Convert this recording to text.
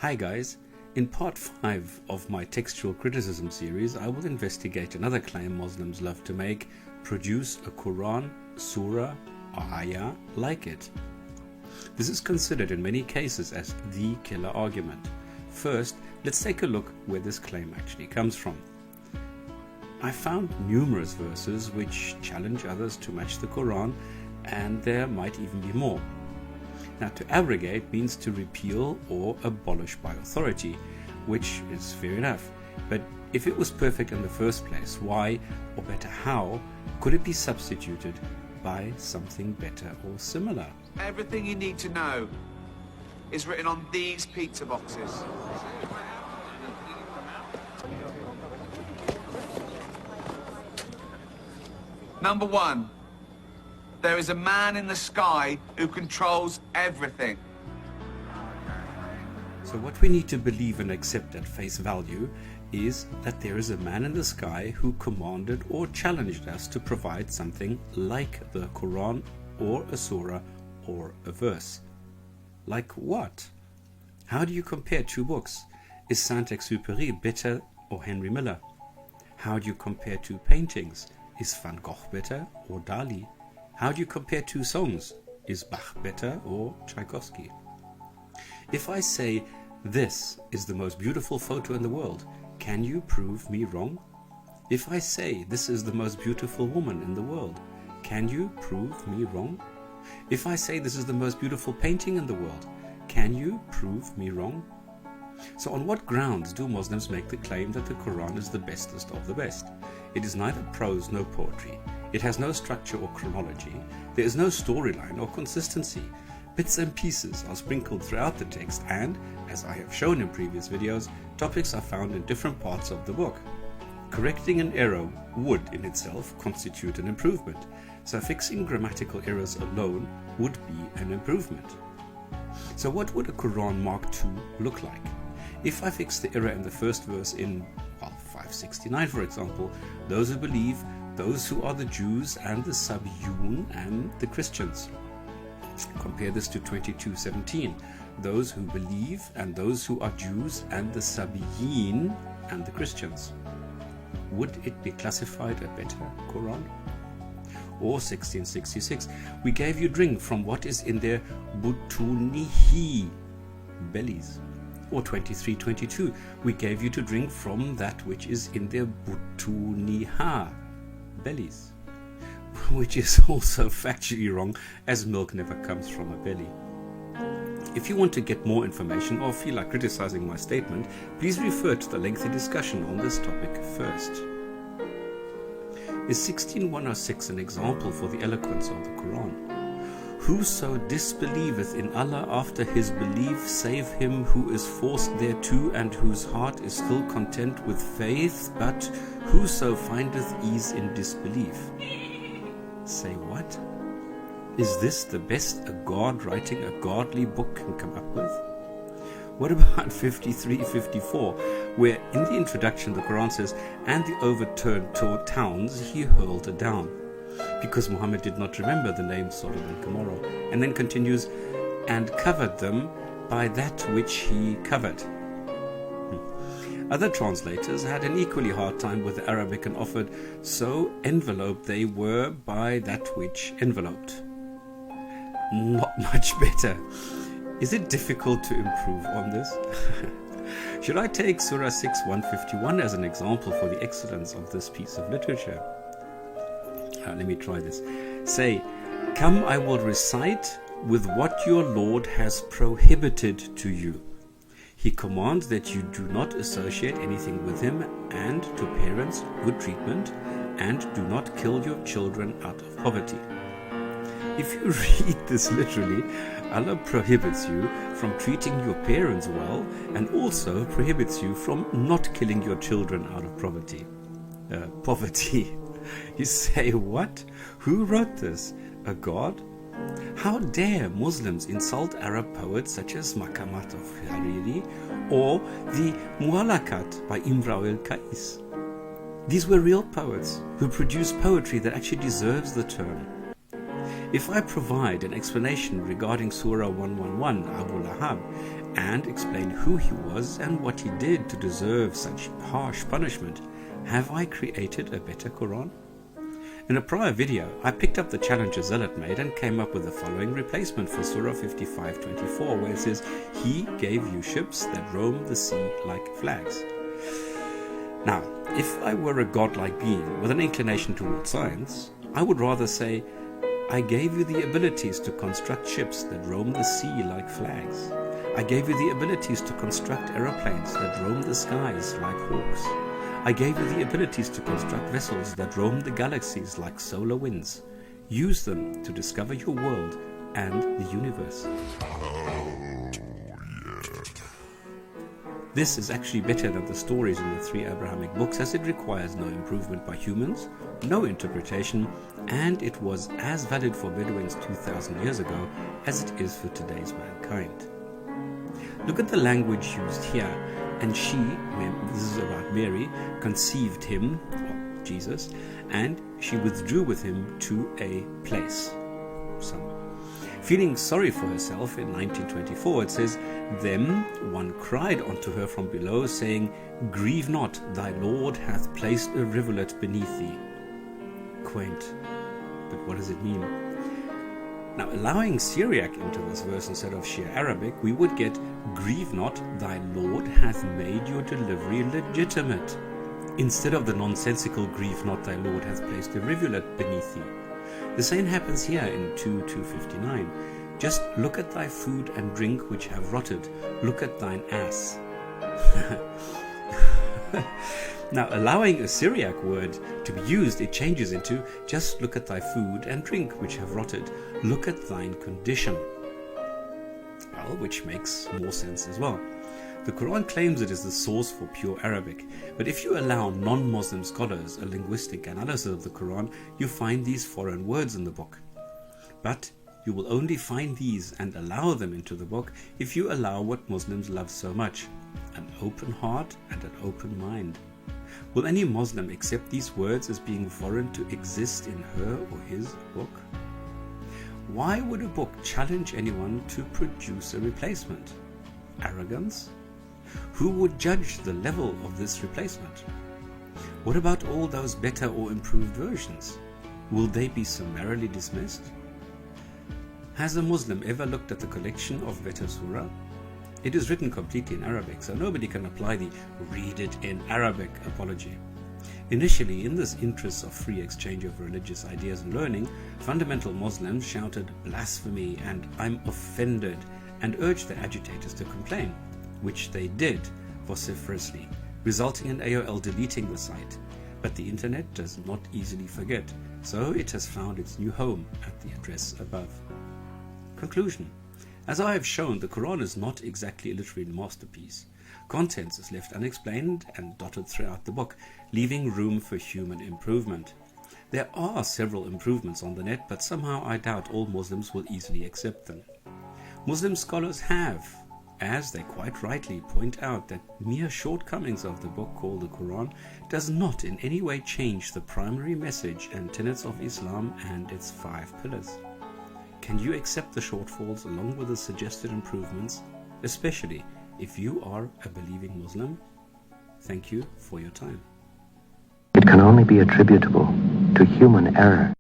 Hi guys, in part 5 of my textual criticism series I will investigate another claim Muslims love to make: produce a Quran, Surah or Ayah like it. This is considered in many cases as the killer argument. First, let's take a look where this claim actually comes from. I found numerous verses which challenge others to match the Quran, and there might even be more. Now, to abrogate means to repeal or abolish by authority, which is fair enough. But if it was perfect in the first place, why, or better how, could it be substituted by something better or similar? Everything you need to know is written on these pizza boxes. Number 1. There is a man in the sky who controls everything. So what we need to believe and accept at face value is that there is a man in the sky who commanded or challenged us to provide something like the Quran or a surah or a verse. Like what? How do you compare two books? Is Saint-Exupéry better or Henry Miller? How do you compare two paintings? Is Van Gogh better or Dali? How do you compare two songs? Is Bach better or Tchaikovsky? If I say this is the most beautiful photo in the world, can you prove me wrong? If I say this is the most beautiful woman in the world, can you prove me wrong? If I say this is the most beautiful painting in the world, can you prove me wrong? So on what grounds do Muslims make the claim that the Quran is the bestest of the best? It is neither prose nor poetry. It has no structure or chronology. There is no storyline or consistency. Bits and pieces are sprinkled throughout the text, and, as I have shown in previous videos, topics are found in different parts of the book. Correcting an error would in itself constitute an improvement, so fixing grammatical errors alone would be an improvement. So what would a Quran Mark II look like? If I fix the error in the first verse in 569, for example, those who believe, those who are the Jews and the Sabiyun and the Christians. Compare this to 22:17, those who believe and those who are Jews and the Sabiyin and the Christians. Would it be classified a better Quran? Or 1666, we gave you drink from what is in their butunihi, bellies. Or 23:22, we gave you to drink from that which is in their butuniha, bellies. Which is also factually wrong, as milk never comes from a belly. If you want to get more information or feel like criticizing my statement, please refer to the lengthy discussion on this topic first. Is 16:106 an example for the eloquence of the Quran? Whoso disbelieveth in Allah after his belief, save him who is forced thereto and whose heart is still content with faith, but whoso findeth ease in disbelief. Say what? Is this the best a God writing a godly book can come up with? What about 53:54, where in the introduction the Quran says, and the overturned towns he hurled down, because Muhammad did not remember the names Sodom and Gomorrah, and then continues, and covered them by that which he covered. Other translators had an equally hard time with the Arabic and offered, so enveloped they were by that which enveloped. Not much better. Is it difficult to improve on this? Should I take Surah 6:151 as an example for the excellence of this piece of literature? Let me try this. Say, come, I will recite with what your Lord has prohibited to you. He commands that you do not associate anything with him, and to parents good treatment, and do not kill your children out of poverty. If you read this literally, Allah prohibits you from treating your parents well, and also prohibits you from not killing your children out of poverty. You say, what? Who wrote this? A god? How dare Muslims insult Arab poets such as Maqamat of Hariri or the Mu'alakat by Imra al-Qais? These were real poets who produced poetry that actually deserves the term. If I provide an explanation regarding Surah 111, Abu Lahab, and explain who he was and what he did to deserve such harsh punishment, have I created a better Quran? In a prior video, I picked up the challenge a zealot made and came up with the following replacement for Surah 55:24, where it says, "He gave you ships that roam the sea like flags." Now, if I were a godlike being with an inclination towards science, I would rather say, "I gave you the abilities to construct ships that roam the sea like flags. I gave you the abilities to construct aeroplanes that roam the skies like hawks. I gave you the abilities to construct vessels that roam the galaxies like solar winds. Use them to discover your world and the universe." This is actually better than the stories in the 3 Abrahamic books, as it requires no improvement by humans, no interpretation, and it was as valid for Bedouins 2,000 years ago as it is for today's mankind. Look at the language used here. "And she," this is about Mary, "conceived him," or Jesus, "and she withdrew with him to a place." Feeling sorry for herself in 1924, it says, "Then one cried unto her from below, saying, Grieve not, thy Lord hath placed a rivulet beneath thee." Quaint, but what does it mean? Now, allowing Syriac into this verse instead of sheer Arabic, we would get, "Grieve not, thy Lord hath made your delivery legitimate," instead of the nonsensical, "Grieve not, thy Lord hath placed a rivulet beneath thee." The same happens here in 2:259. "Just look at thy food and drink which have rotted. Look at thine ass." Now, allowing a Syriac word to be used, it changes into, "Just look at thy food and drink which have rotted. Look at thine condition." Well, which makes more sense as well. The Quran claims it is the source for pure Arabic, but if you allow non-Muslim scholars a linguistic analysis of the Quran, you find these foreign words in the book. But you will only find these and allow them into the book if you allow what Muslims love so much: an open heart and an open mind. Will any Muslim accept these words as being foreign to exist in her or his book? Why would a book challenge anyone to produce a replacement? Arrogance? Who would judge the level of this replacement? What about all those better or improved versions? Will they be summarily dismissed? Has a Muslim ever looked at the collection of better surah? It is written completely in Arabic, so nobody can apply the "read it in Arabic" apology. Initially, in this interest of free exchange of religious ideas and learning, fundamental Muslims shouted blasphemy and "I'm offended" and urged the agitators to complain, which they did vociferously, resulting in AOL deleting the site. But the internet does not easily forget, so it has found its new home at the address above. Conclusion. As I have shown, the Quran is not exactly a literary masterpiece. Contents is left unexplained and dotted throughout the book, leaving room for human improvement. There are several improvements on the net, but somehow I doubt all Muslims will easily accept them. Muslim scholars have, as they quite rightly point out, that mere shortcomings of the book called the Quran does not in any way change the primary message and tenets of Islam and its 5 pillars. Can you accept the shortfalls along with the suggested improvements, especially if you are a believing Muslim? Thank you for your time. It can only be attributable to human error.